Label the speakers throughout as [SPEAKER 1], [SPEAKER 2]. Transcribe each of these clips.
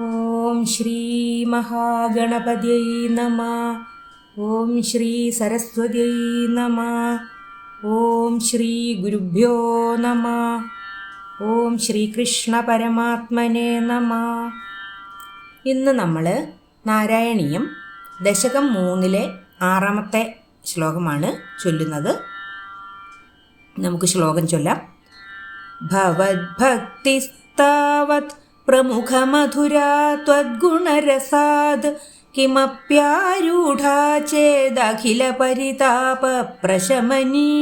[SPEAKER 1] ഓം ശ്രീ മഹാഗണപതിയൈ നമഃ. ഓം ശ്രീ സരസ്വതിയൈ നമഃ. ഓം ശ്രീ ഗുരുഭ്യോ നമഃ. ഓം ശ്രീകൃഷ്ണ പരമാത്മനേ നമഃ. ഇന്ന് നമ്മൾ നാരായണീയം ദശകം 3-ലെ 6-ാമത്തെ ശ്ലോകമാണ് ചൊല്ലുന്നത്. നമുക്ക് ശ്ലോകം ചൊല്ലാം. ഭവദ്ഭക്തിസ്താവത് പ്രമുഖമധുരാ ത്വദ്ഗുണരസാദ് കിമപ്യാരൂഢാ ചേദഖില പരിതാപ പ്രശമനീ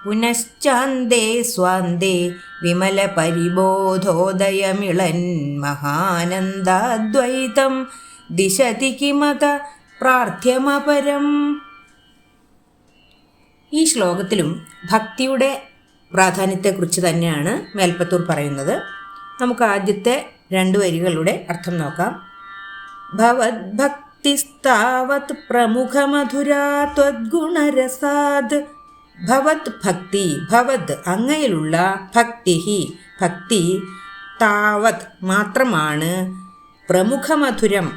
[SPEAKER 1] പുനശ്ചാന്ദേ സ്വാന്ദേ വിമല പരിബോധോദയമിളൻ മഹാനന്ദാദ്വൈതം ദിശതി കിമത പ്രാർത്ഥ്യമപരം. ഈ ശ്ലോകത്തിലും ഭക്തിയുടെ പ്രാധാന്യത്തെക്കുറിച്ച് തന്നെയാണ് മേൽപ്പത്തൂർ പറയുന്നത്. നമുക്ക് ആദ്യത്തെ 2 വരികളുടെ അർത്ഥം നോക്കാം. ഭവദ്ഭക്തിസ്താവത് പ്രമുഖമധുരാ ത്വദ്ഗുണരസാദ്. ഭവത് ഭക്തി, ഭവത് അങ്ങയിലുള്ള, ഭക്തി ഭക്തി, താവത് മാത്രമാണ്, പ്രമുഖമധുരം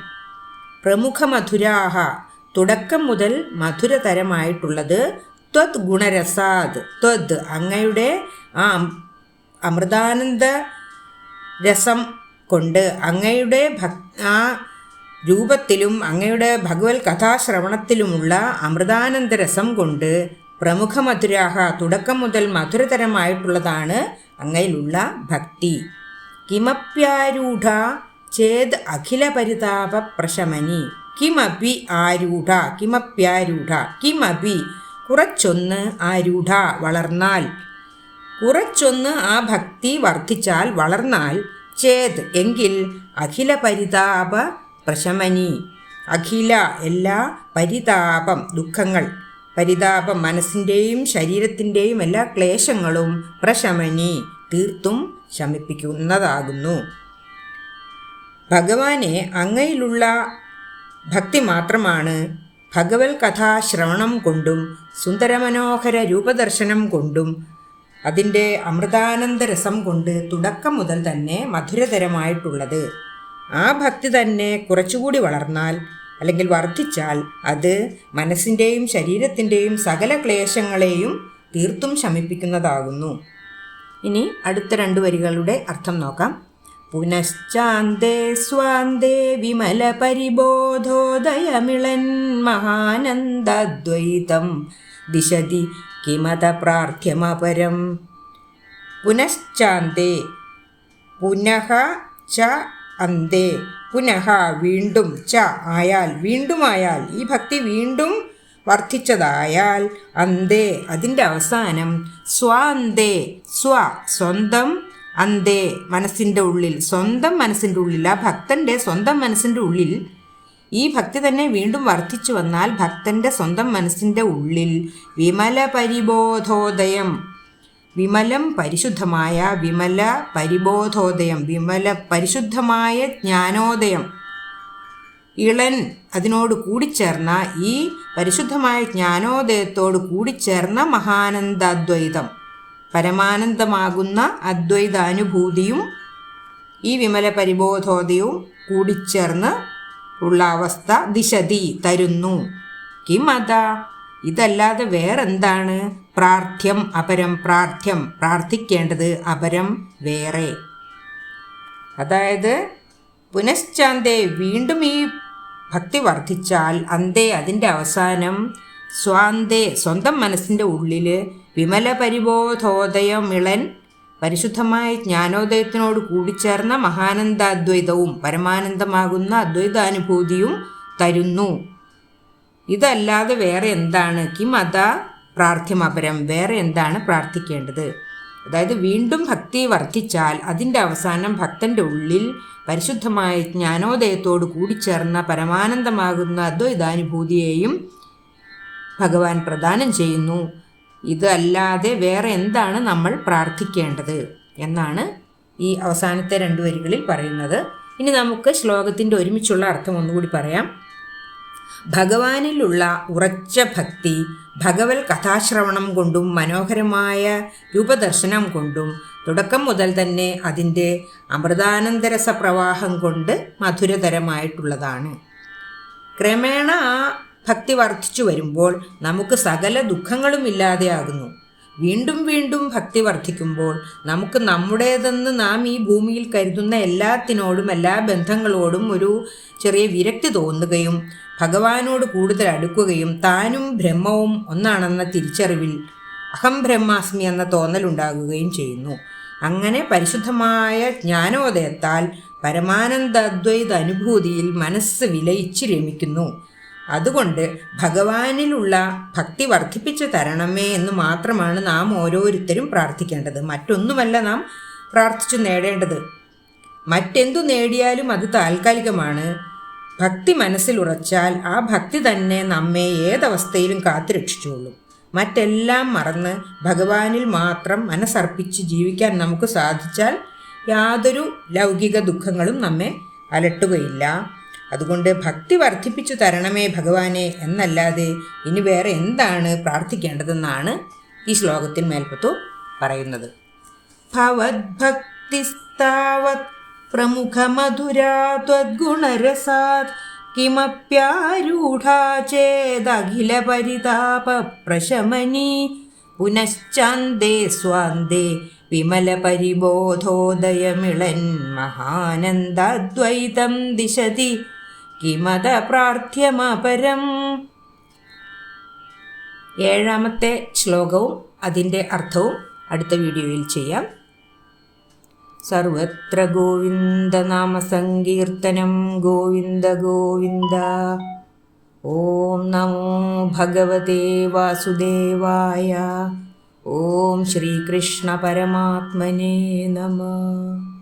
[SPEAKER 1] പ്രമുഖമധുരാഹ തുടക്കം മുതൽ മധുരതരമായിട്ടുള്ളത്, ത്വത് ഗുണരസാദ് ത്വത് അങ്ങയുടെ ആ അമൃതാനന്ദ രസം കൊണ്ട്, അങ്ങയുടെ ആ രൂപത്തിലും അങ്ങയുടെ ഭഗവത് കഥാശ്രവണത്തിലുമുള്ള അമൃതാനന്ദ രസം കൊണ്ട് പ്രമുഖമധുരാഹ തുടക്കം മുതൽ മധുരതരമായിട്ടുള്ളതാണ് അങ്ങയിലുള്ള ഭക്തി. കിമപ്യാരൂഢ ചേത് അഖില പരിതാപ പ്രശമനി. കിമപി ആരൂഢ, കിമപ്യാരൂഢ, കിമപി കുറച്ചൊന്ന്, ആരൂഢ വളർന്നാൽ, കുറച്ചൊന്ന് ആ ഭക്തി വർദ്ധിച്ചാൽ വളർന്നാൽ, ചേത് എങ്കിൽ, അഖില പരിതാപ പ്രശമനി അഖില എല്ലാ, പരിതാപം ദുഃഖങ്ങൾ, പരിതാപം മനസ്സിൻ്റെയും ശരീരത്തിൻ്റെയും എല്ലാ ക്ലേശങ്ങളും, പ്രശമനി തീർത്തും ശമിപ്പിക്കുന്നതാകുന്നു. ഭഗവാനെ അങ്ങയിലുള്ള ഭക്തി മാത്രമാണ് ഭഗവത് കഥാശ്രവണം കൊണ്ടും സുന്ദരമനോഹര രൂപദർശനം കൊണ്ടും അതിൻ്റെ അമൃതാനന്ദരസം കൊണ്ട് തുടക്കം മുതൽ തന്നെ മധുരതരമായിട്ടുള്ളത്. ആ ഭക്തി തന്നെ കുറച്ചുകൂടി വളർന്നാൽ അല്ലെങ്കിൽ വർദ്ധിച്ചാൽ അത് മനസ്സിൻ്റെയും ശരീരത്തിൻ്റെയും സകല ക്ലേശങ്ങളെയും തീർത്തും ശമിപ്പിക്കുന്നതാകുന്നു. ഇനി അടുത്ത 2 വരികളുടെ അർത്ഥം നോക്കാം. പുനശ്ചാന്ദേ സ്വാന്ദേ വിമല പരിബോധോദയമിളൻ മഹാനന്ദദ്വൈതം ദിശതി കിമത പ്രാർത്ഥ്യമപരം. പുനശ്ചാന്ദേ, പുനഃ ച അന്തേ, പുനഃ വീണ്ടും, ച ആയാൽ വീണ്ടുമായാൽ, ഈ ഭക്തി വീണ്ടും വർദ്ധിച്ചതായാൽ, അന്തേ അതിൻ്റെ അവസാനം, സ്വാന്തേ സ്വ സ്വന്തം, അന്തേ മനസ്സിൻ്റെ ഉള്ളിൽ, സ്വന്തം മനസ്സിൻ്റെ ഉള്ളിൽ, ആ ഭക്തൻ്റെ സ്വന്തം മനസ്സിൻ്റെ ഉള്ളിൽ ഈ ഭക്തി തന്നെ വീണ്ടും വർദ്ധിച്ചു വന്നാൽ ഭക്തൻ്റെ സ്വന്തം മനസ്സിൻ്റെ ഉള്ളിൽ വിമല പരിബോധോദയം, വിമലം പരിശുദ്ധമായ, വിമല പരിബോധോദയം വിമല പരിശുദ്ധമായ ജ്ഞാനോദയം, ഇളൻ അതിനോട് കൂടിച്ചേർന്ന, ഈ പരിശുദ്ധമായ ജ്ഞാനോദയത്തോട് കൂടിച്ചേർന്ന മഹാനന്ദാദ്വൈതം പരമാനന്ദമാകുന്ന അദ്വൈതാനുഭൂതിയും ഈ വിമല പരിബോധോദയവും കൂടിച്ചേർന്ന് ഉള്ള അവസ്ഥ, ദിശതി തരുന്നു, കിമത ഇതല്ലാതെ വേറെന്താണ്, പ്രാർത്ഥ്യം അപരം പ്രാർത്ഥ്യം പ്രാർത്ഥിക്കേണ്ടത്, അപരം വേറെ. അതായത് പുനശ്ചാന്തേ വീണ്ടും ഈ ഭക്തി വർദ്ധിച്ചാൽ, അന്തേ അതിൻ്റെ അവസാനം, സ്വാന്തേ സ്വന്തം മനസ്സിൻ്റെ ഉള്ളിൽ, വിമല പരിബോധോദയമിളൻ പരിശുദ്ധമായ ജ്ഞാനോദയത്തിനോട് കൂടിച്ചേർന്ന മഹാനന്ദാദ്വൈതവും പരമാനന്ദമാകുന്ന അദ്വൈതാനുഭൂതിയും തരുന്നു. ഇതല്ലാതെ വേറെ എന്താണ്, കിമത പ്രാർത്ഥ്യമപരം വേറെ എന്താണ് പ്രാർത്ഥിക്കേണ്ടത്. അതായത് വീണ്ടും ഭക്തി വർദ്ധിച്ചാൽ അതിൻ്റെ അവസാനം ഭക്തൻ്റെ ഉള്ളിൽ പരിശുദ്ധമായ ജ്ഞാനോദയത്തോട് കൂടിച്ചേർന്ന പരമാനന്ദമാകുന്ന അദ്വൈതാനുഭൂതിയെയും ഭഗവാൻ പ്രദാനം ചെയ്യുന്നു. ഇതല്ലാതെ വേറെ എന്താണ് നമ്മൾ പ്രാർത്ഥിക്കേണ്ടത് എന്നാണ് ഈ അവസാനത്തെ 2 വരികളിൽ പറയുന്നത്. ഇനി നമുക്ക് ശ്ലോകത്തിൻ്റെ ഒരുമിച്ചുള്ള അർത്ഥം ഒന്നുകൂടി പറയാം. ഭഗവാനിലുള്ള ഉറച്ച ഭക്തി ഭഗവത് കഥാശ്രവണം കൊണ്ടും മനോഹരമായ രൂപദർശനം കൊണ്ടും തുടക്കം മുതൽ തന്നെ അതിൻ്റെ അമൃതാനന്ദരസ പ്രവാഹം കൊണ്ട് മധുരതരമായിട്ടുള്ളതാണ്. ക്രമേണ ആ ഭക്തി വർദ്ധിച്ചു വരുമ്പോൾ നമുക്ക് സകല ദുഃഖങ്ങളും ഇല്ലാതെയാകുന്നു. വീണ്ടും വീണ്ടും ഭക്തി വർദ്ധിക്കുമ്പോൾ നമുക്ക് നമ്മുടേതെന്ന് നാം ഈ ഭൂമിയിൽ കരുതുന്ന എല്ലാത്തിനോടും എല്ലാ ബന്ധങ്ങളോടും ഒരു ചെറിയ വിരക്തി തോന്നുകയും ഭഗവാനോട് കൂടുതൽ അടുക്കുകയും താനും ബ്രഹ്മവും ഒന്നാണെന്ന തിരിച്ചറിവിൽ അഹം ബ്രഹ്മാസ്മി എന്ന തോന്നലുണ്ടാകുകയും ചെയ്യുന്നു. അങ്ങനെ പരിശുദ്ധമായ ജ്ഞാനോദയത്താൽ പരമാനന്ദ അദ്വൈത അനുഭൂതിയിൽ മനസ്സ് വിലയിച്ച് രമിക്കുന്നു. അതുകൊണ്ട് ഭഗവാനിലുള്ള ഭക്തി വർദ്ധിപ്പിച്ചു തരണമേ എന്ന് മാത്രമാണ് നാം ഓരോരുത്തരും പ്രാർത്ഥിക്കേണ്ടത്. മറ്റൊന്നുമല്ല നാം പ്രാർത്ഥിച്ചു നേടേണ്ടത്. മറ്റെന്തു നേടിയാലും അത് താൽക്കാലികമാണ്. ഭക്തി മനസ്സിൽ ഉറച്ചാൽ ആ ഭക്തി തന്നെ നമ്മെ ഏതവസ്ഥയിലും കാത്തുരക്ഷിച്ചുകൊള്ളും. മറ്റെല്ലാം മറന്ന് ഭഗവാനിൽ മാത്രം മനസ്സർപ്പിച്ച് ജീവിക്കാൻ നമുക്ക് സാധിച്ചാൽ യാതൊരു ലൗകിക ദുഃഖങ്ങളും നമ്മെ അലട്ടുകയില്ല. അതുകൊണ്ട് ഭക്തി വർദ്ധിപ്പിച്ചു തരണമേ ഭഗവാനെ എന്നല്ലാതെ ഇനി വേറെ എന്താണ് പ്രാർത്ഥിക്കേണ്ടതെന്നാണ് ഈ ശ്ലോകത്തിൽ മേൽപ്പത്തു പറയുന്നത്. ഭവദ്ഭക്തിസ്താവത് പ്രമുഖമധുരാ ത്വദ്ഗുണരസാത് കിമപ്യാരൂഢാ ചേദഖില പരിതാപ പ്രശമനീ പുനശ്ചാന്തേ സ്വാന്തേ വിമല പരിബോധോദയമിളൻ മഹാനന്ദാദ്വൈതം ദിശതി കിമത പ്രാർത്ഥ്യമപരം. 7ാമത്തെ ശ്ലോകവും അതിൻ്റെ അർത്ഥവും അടുത്ത വീഡിയോയിൽ ചെയ്യാം. സർവത്ര ഗോവിന്ദനാമ സങ്കീർത്തനം ഗോവിന്ദ ഗോവിന്ദ. ഓം നമോ ഭഗവതേ വാസുദേവായ. ഓം ശ്രീകൃഷ്ണ പരമാത്മനേ നമഃ.